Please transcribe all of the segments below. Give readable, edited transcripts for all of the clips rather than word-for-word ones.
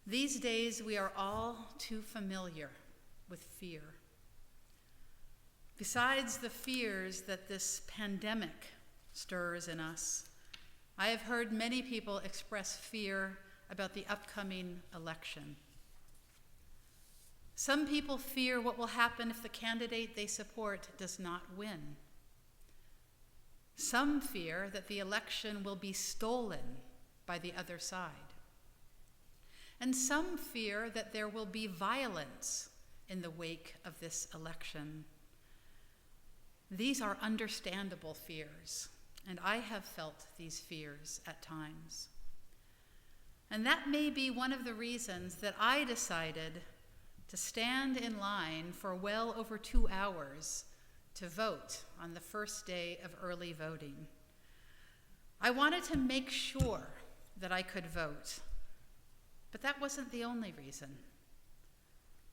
These days, we are all too familiar with fear. Besides the fears that this pandemic stirs in us, I have heard many people express fear about the upcoming election. Some people fear what will happen if the candidate they support does not win. Some fear that the election will be stolen by the other side. And some fear that there will be violence in the wake of this election. These are understandable fears, and I have felt these fears at times. And that may be one of the reasons that I decided to stand in line for well over 2 hours to vote on the first day of early voting. I wanted to make sure that I could vote, but that wasn't the only reason.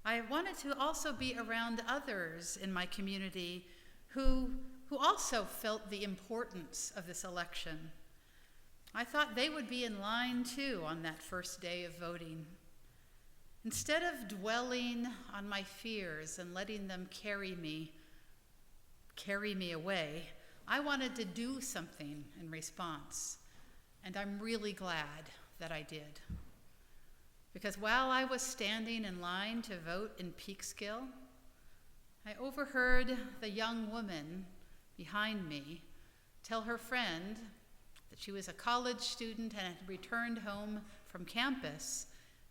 I wanted to also be around others in my community who also felt the importance of this election. I thought they would be in line too on that first day of voting. Instead of dwelling on my fears and letting them carry me away, I wanted to do something in response, and I'm really glad that I did. Because while I was standing in line to vote in Peekskill, I overheard the young woman behind me tell her friend that she was a college student and had returned home from campus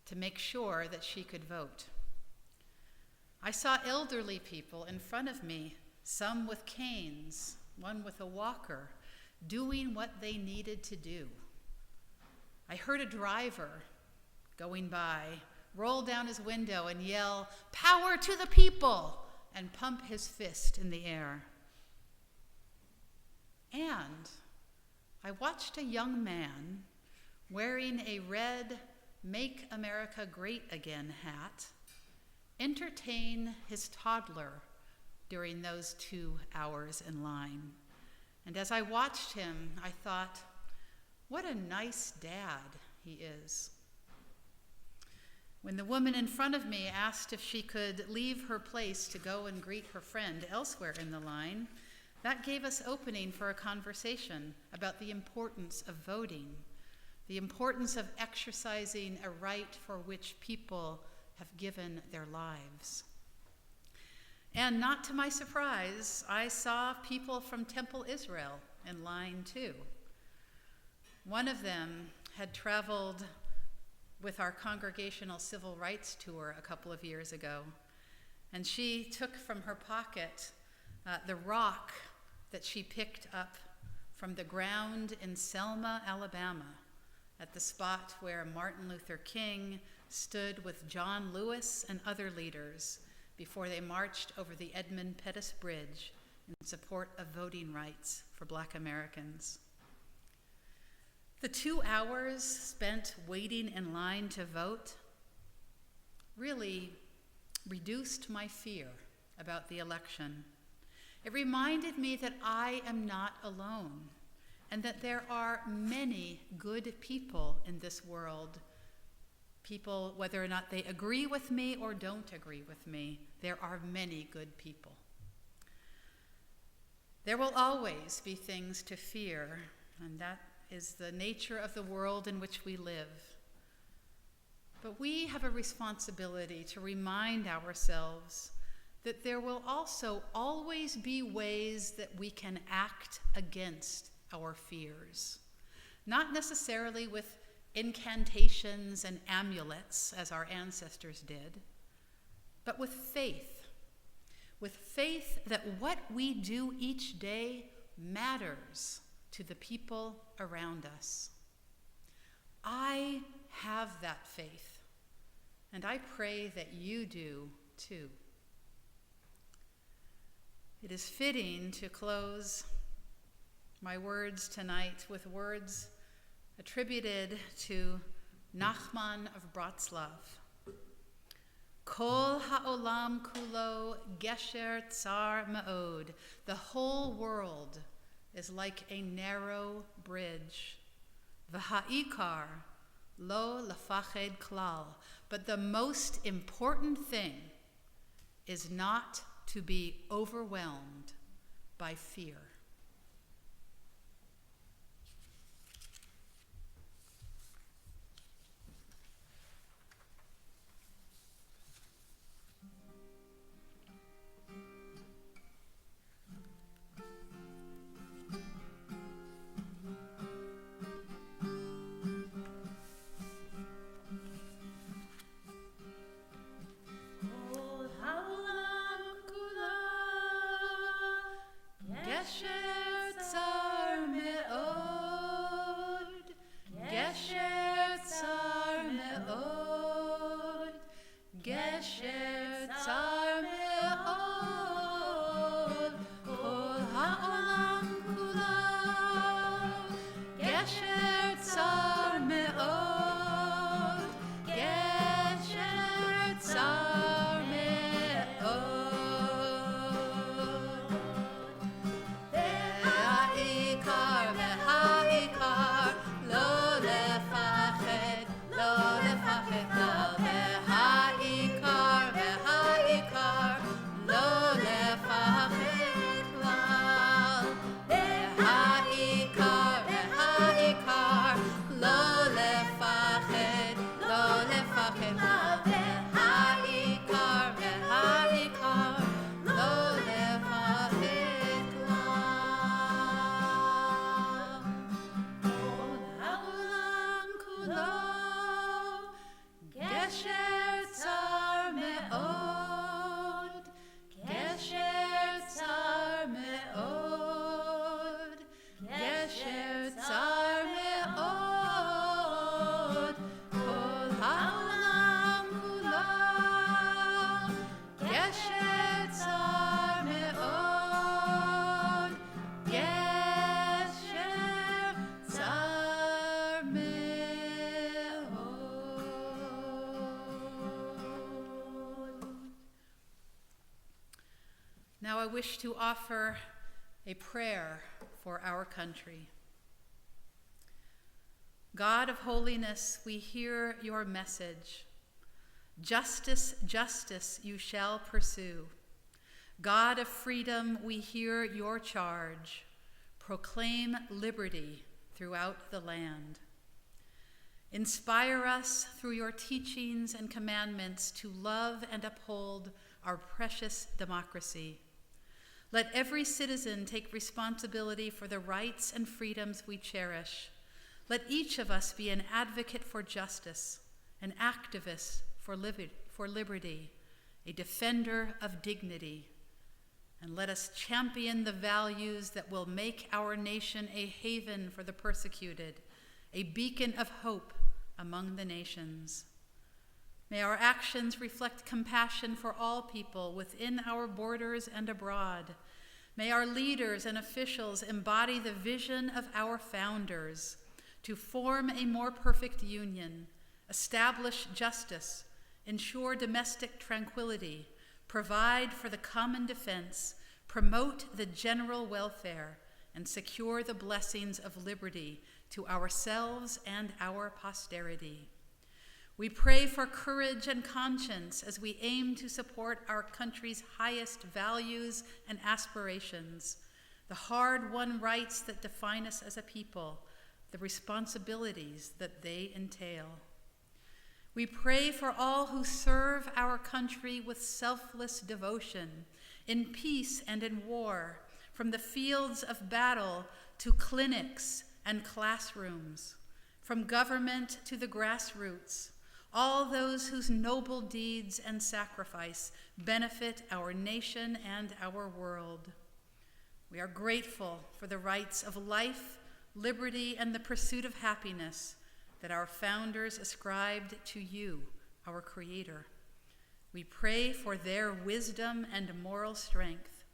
to make sure that she could vote. I saw elderly people in front of me, some with canes, one with a walker, doing what they needed to do. I heard a driver going by roll down his window and yell, "Power to the people!" and pump his fist in the air. And I watched a young man wearing a red "Make America Great Again" hat entertain his toddler during those 2 hours in line. And as I watched him, I thought, what a nice dad he is. When the woman in front of me asked if she could leave her place to go and greet her friend elsewhere in the line, that gave us opening for a conversation about the importance of voting, the importance of exercising a right for which people have given their lives. And not to my surprise, I saw people from Temple Israel in line too. One of them had traveled with our congregational civil rights tour a couple of years ago, and she took from her pocket the rock that she picked up from the ground in Selma, Alabama, at the spot where Martin Luther King stood with John Lewis and other leaders before they marched over the Edmund Pettus Bridge in support of voting rights for Black Americans. The 2 hours spent waiting in line to vote really reduced my fear about the election. It reminded me that I am not alone, and that there are many good people in this world. People, whether or not they agree with me or don't agree with me, there are many good people. There will always be things to fear, and that is the nature of the world in which we live. But we have a responsibility to remind ourselves that there will also always be ways that we can act against our fears. Not necessarily with incantations and amulets, as our ancestors did, but with faith. With faith that what we do each day matters to the people around us. I have that faith, and I pray that you do too. It is fitting to close my words tonight with words attributed to Nachman of Bratslav. Kol ha'olam kulo gesher tsar ma'od. The whole world is like a narrow bridge. V'ha'ikar lo lefached klal. But the most important thing is not to be overwhelmed by fear. Now I wish to offer a prayer for our country. God of holiness, we hear your message. Justice, justice you shall pursue. God of freedom, we hear your charge. Proclaim liberty throughout the land. Inspire us through your teachings and commandments to love and uphold our precious democracy. Let every citizen take responsibility for the rights and freedoms we cherish. Let each of us be an advocate for justice, an activist for liberty, a defender of dignity. And let us champion the values that will make our nation a haven for the persecuted, a beacon of hope among the nations. May our actions reflect compassion for all people within our borders and abroad. May our leaders and officials embody the vision of our founders to form a more perfect union, establish justice, ensure domestic tranquility, provide for the common defense, promote the general welfare, and secure the blessings of liberty to ourselves and our posterity. We pray for courage and conscience as we aim to support our country's highest values and aspirations, the hard-won rights that define us as a people, the responsibilities that they entail. We pray for all who serve our country with selfless devotion, in peace and in war, from the fields of battle to clinics and classrooms, from government to the grassroots, all those whose noble deeds and sacrifice benefit our nation and our world. We are grateful for the rights of life, liberty, and the pursuit of happiness that our founders ascribed to you, our Creator. We pray for their wisdom and moral strength,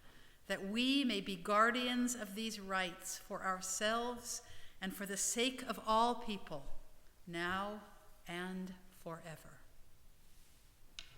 that we may be guardians of these rights for ourselves and for the sake of all people, now and forever.